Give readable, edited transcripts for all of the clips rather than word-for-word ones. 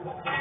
Rồi.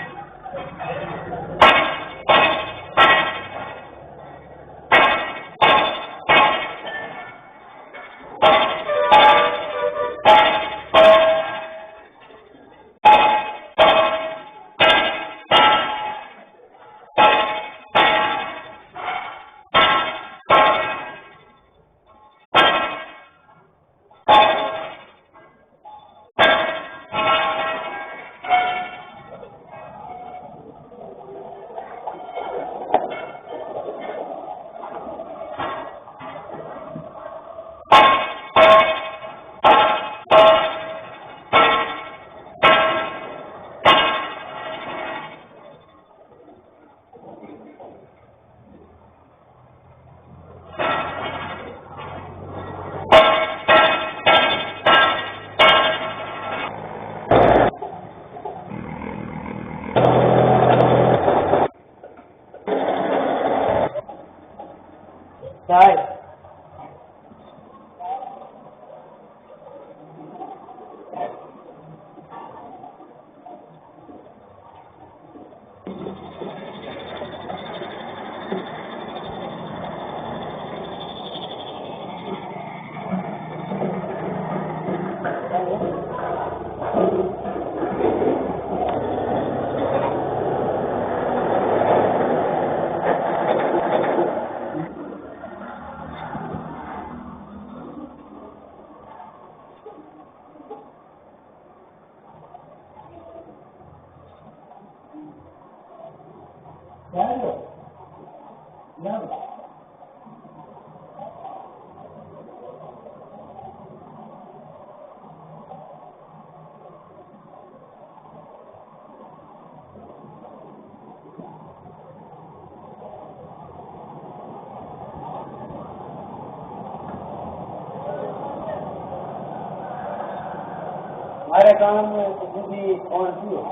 हमारे काम में बुद्धि कौन सी है?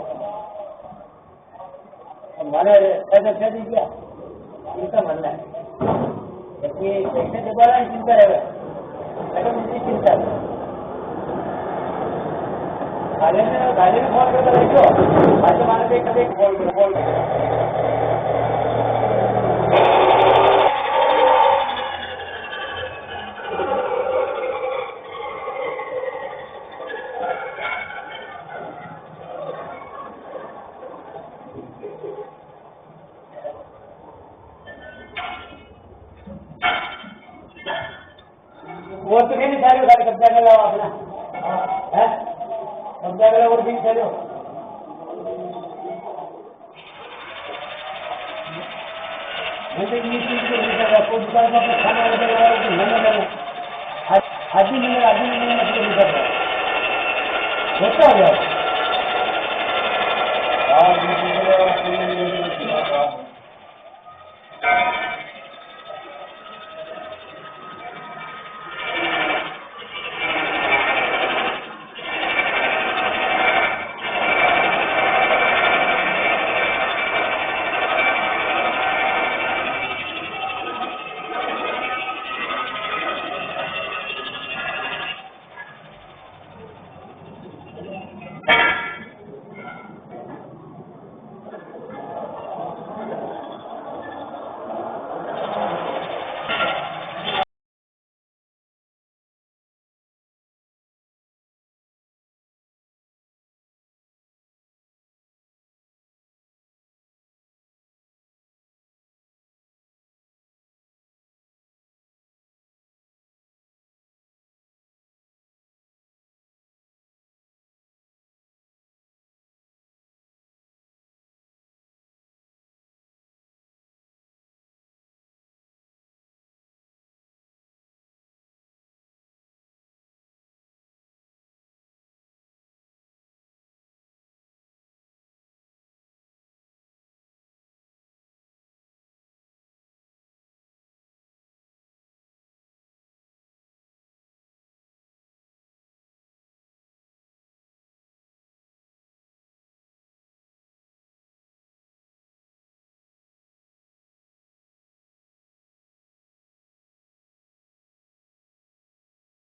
हमारे ऐसा कह दीजिए इनका मानना है कि कैसे दोबारा चिंता रहेगा, अगर मुझे चिंता है गाली में फोन करके देखो, आज माने पे कभी फोन वो तो नहीं चालू खाली कब्जा कर लो अपना है, कब्जा कर लो और भी चलो दुकान में खाना आधी मिनट होता है